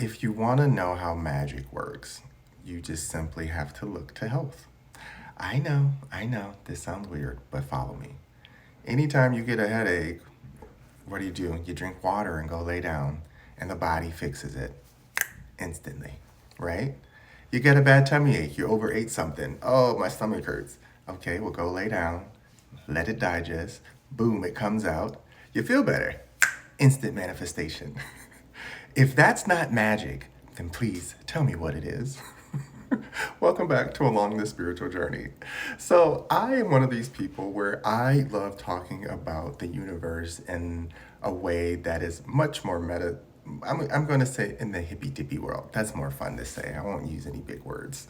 If you want to know how magic works, you just simply have to look to health. I know, this sounds weird, but follow me. Anytime you get a headache, what do? You drink water and go lay down, and the body fixes it instantly, right? You get a bad tummy ache, you overate something. Oh, my stomach hurts. Okay, well, go lay down, let it digest. Boom, it comes out. You feel better. Instant manifestation. If that's not magic, then please tell me what it is. Welcome back to Along the Spiritual Journey. So, I am one of these people where I love talking about the universe in a way that is much more meta. I'm going to say in the hippy dippy world. That's more fun to say. I won't use any big words.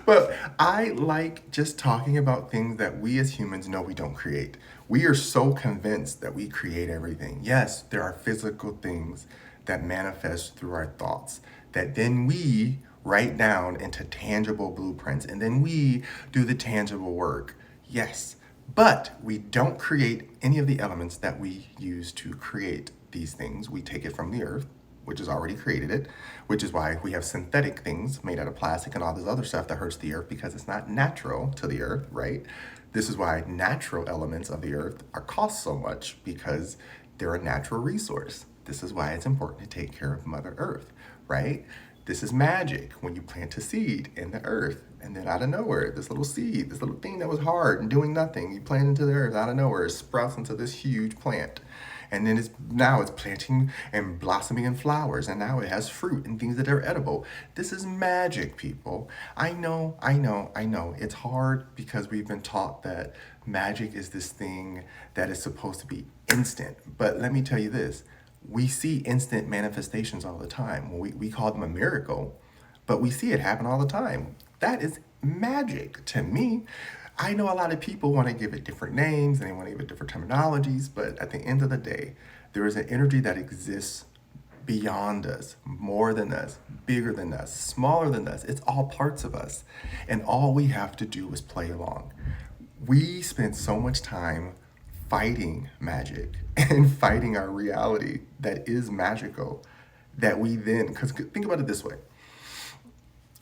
But I like just talking about things that we as humans know we don't create. We are so convinced that we create everything. Yes, there are physical things that manifest through our thoughts that then we write down into tangible blueprints and then we do the tangible work. Yes, but we don't create any of the elements that we use to create these things. We take it from the earth, which has already created it, which is why we have synthetic things made out of plastic and all this other stuff that hurts the earth because it's not natural to the earth, right? This is why natural elements of the earth are cost so much because they're a natural resource. This is why it's important to take care of Mother Earth, right? This is magic when you plant a seed in the earth and then out of nowhere, this little seed, this little thing that was hard and doing nothing, you plant into the earth out of nowhere, it sprouts into this huge plant. And then it's planting and blossoming in flowers, and now it has fruit and things that are edible. This is magic, people. I know. It's hard because we've been taught that magic is this thing that is supposed to be instant. But let me tell you this, we see instant manifestations all the time. We call them a miracle, but we see it happen all the time. That is magic to me. I know a lot of people want to give it different names and they want to give it different terminologies, but at the end of the day, there is an energy that exists beyond us, more than us, bigger than us, smaller than us. It's all parts of us. And all we have to do is play along. We spend so much time fighting magic and fighting our reality that is magical that we then, because think about it this way,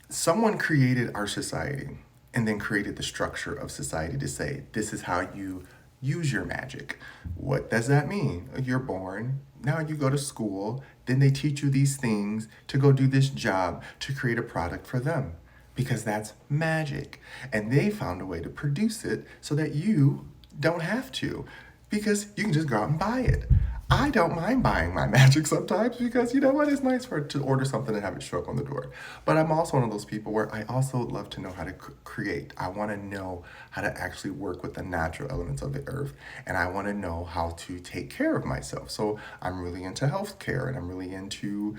someone created our society and then created the structure of society to say, this is how you use your magic. What does that mean? You're born, now you go to school, then they teach you these things to go do this job to create a product for them because that's magic. And they found a way to produce it so that you don't have to because you can just go out and buy it. I don't mind buying my magic sometimes because you know what? It's nice for to order something and have it show up on the door. But I'm also one of those people where I also love to know how to create. I want to know how to actually work with the natural elements of the earth, and I want to know how to take care of myself. So I'm really into healthcare, and I'm really into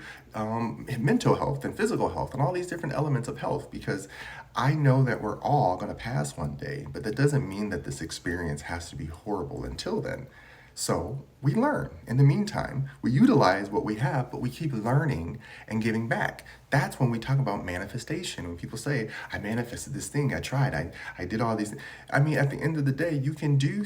mental health and physical health and all these different elements of health because I know that we're all going to pass one day, but that doesn't mean that this experience has to be horrible until then. So we learn. In the meantime, we utilize what we have, but we keep learning and giving back. That's when we talk about manifestation. When people say, I manifested this thing, I tried, I did all these. I mean, at the end of the day, you can do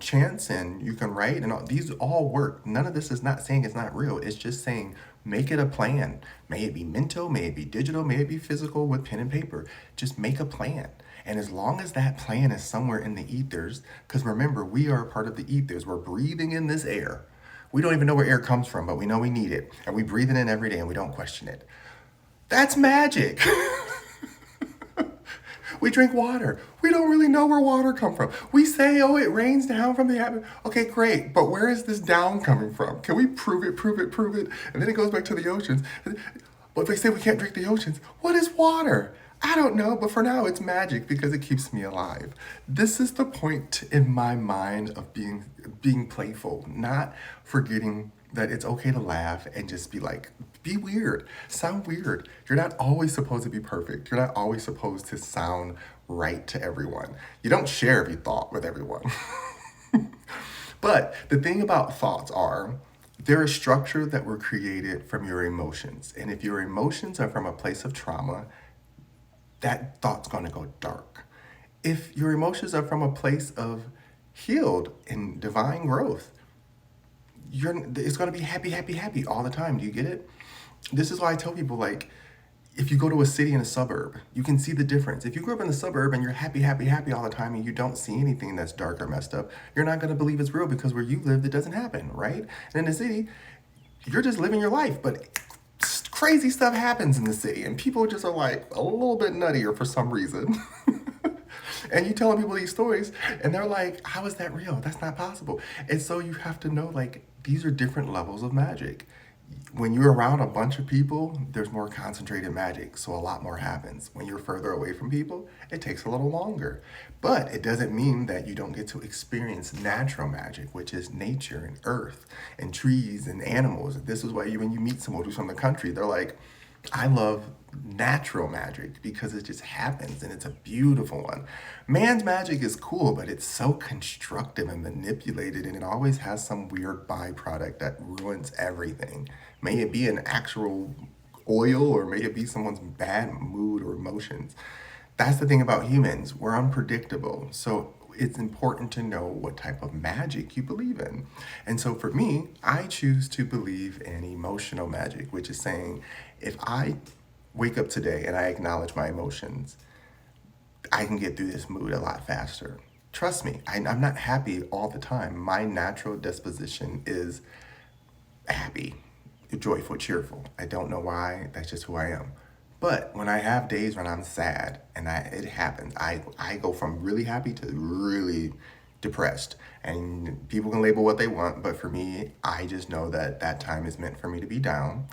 chants and you can write and these all work. None of this is not saying it's not real. It's just saying make it a plan. May it be mental, may it be digital, may it be physical with pen and paper. Just make a plan. And as long as that plan is somewhere in the ethers, because remember, we are a part of the ethers. We're breathing in this air. We don't even know where air comes from, but we know we need it. And we breathe it in every day and we don't question it. That's magic. We drink water. We don't really know where water comes from. We say, oh, it rains down from the atmosphere. Okay, great. But where is this down coming from? Can we prove it, prove it, prove it? And then it goes back to the oceans. But they say we can't drink the oceans. What is water? I don't know, but for now it's magic because it keeps me alive. This is the point in my mind of being playful, not forgetting that it's okay to laugh and just be like, be weird, sound weird. You're not always supposed to be perfect. You're not always supposed to sound right to everyone. You don't share every thought with everyone. But the thing about thoughts are, they're a structure that were created from your emotions. And if your emotions are from a place of trauma, that thought's going to go dark. If your emotions are from a place of healed and divine growth, it's going to be happy, happy, happy all the time. Do you get it? This is why I tell people, like, if you go to a city and a suburb, you can see the difference. If you grew up in the suburb and you're happy, happy, happy all the time and you don't see anything that's dark or messed up, you're not going to believe it's real because where you live, it doesn't happen, right? And in the city, you're just living your life, but crazy stuff happens in the city and people just are like a little bit nuttier for some reason. And you telling people these stories and they're like, how is that real? That's not possible. And so you have to know, like, these are different levels of magic. When you're around a bunch of people, there's more concentrated magic, so a lot more happens. When you're further away from people, it takes a little longer. But it doesn't mean that you don't get to experience natural magic, which is nature and earth and trees and animals. This is why when you meet someone who's from the country, they're like, I love natural magic because it just happens and it's a beautiful one. Man's magic is cool, but it's so constructive and manipulated, and it always has some weird byproduct that ruins everything. May it be an actual oil or may it be someone's bad mood or emotions. That's the thing about humans. We're unpredictable. So it's important to know what type of magic you believe in. And so for me, I choose to believe in emotional magic, which is saying if I wake up today and I acknowledge my emotions, I can get through this mood a lot faster. Trust me, I'm not happy all the time. My natural disposition is happy, joyful, cheerful. I don't know why. That's just who I am. But when I have days when I'm sad, and it happens, I go from really happy to really depressed. And people can label what they want, but for me, I just know that that time is meant for me to be down,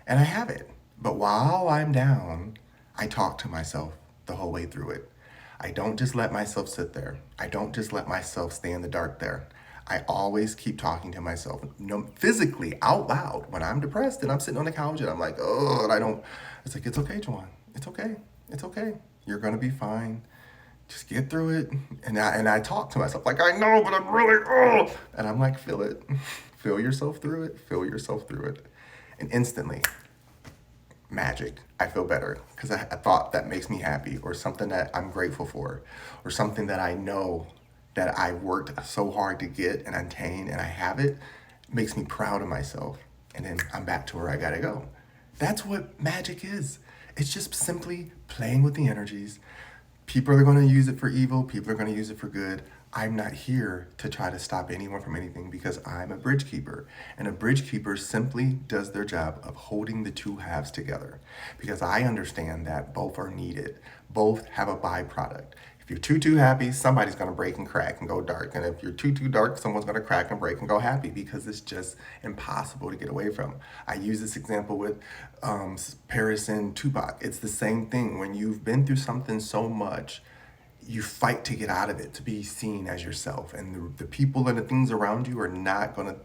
and I have it. But while I'm down, I talk to myself the whole way through it. I don't just let myself sit there. I don't just let myself stay in the dark there. I always keep talking to myself, physically out loud. When I'm depressed and I'm sitting on the couch and I'm like, oh, and I don't, it's like, it's okay, Juwan. It's okay. It's okay. You're going to be fine. Just get through it. And I talk to myself like, I know, but I'm really, oh. And I'm like, feel it. Feel yourself through it. Feel yourself through it. And instantly, magic. I feel better because a thought that makes me happy or something that I'm grateful for or something that I know that I worked so hard to get and attain and I have it makes me proud of myself. And then I'm back to where I gotta go. That's what magic is. It's just simply playing with the energies. People are going to use it for evil, people are going to use it for good. I'm not here to try to stop anyone from anything because I'm a bridge keeper. And a bridge keeper simply does their job of holding the two halves together because I understand that both are needed. Both have a byproduct. If you're too happy, somebody's going to break and crack and go dark. And if you're too dark, someone's going to crack and break and go happy because it's just impossible to get away from. I use this example with Paris and Tupac. It's the same thing. When you've been through something so much, you fight to get out of it, to be seen as yourself. And the people and the things around you are not going to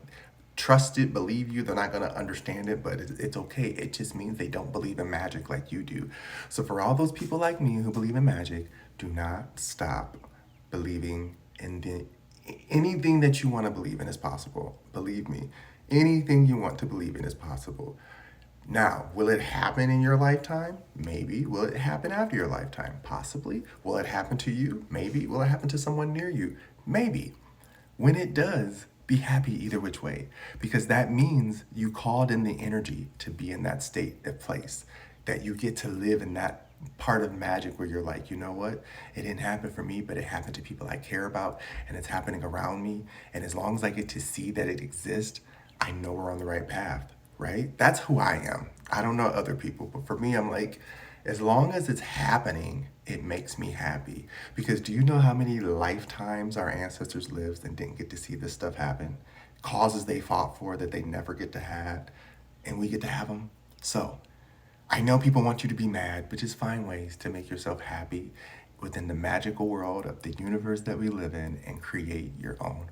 trust it, believe you. They're not going to understand it, but it's okay. It just means they don't believe in magic like you do. So for all those people like me who believe in magic, do not stop believing in anything that you want to believe in is possible. Believe me, anything you want to believe in is possible. Now, will it happen in your lifetime? Maybe. Will it happen after your lifetime? Possibly. Will it happen to you? Maybe. Will it happen to someone near you? Maybe. When it does, be happy either which way because that means you called in the energy to be in that state, that place, that you get to live in that part of magic where you're like, you know what? It didn't happen for me, but it happened to people I care about and it's happening around me. And as long as I get to see that it exists, I know we're on the right path, right? That's who I am. I don't know other people, but for me, I'm like, as long as it's happening, it makes me happy. Because do you know how many lifetimes our ancestors lived and didn't get to see this stuff happen? Causes they fought for that they never get to have, and we get to have them. So I know people want you to be mad, but just find ways to make yourself happy within the magical world of the universe that we live in and create your own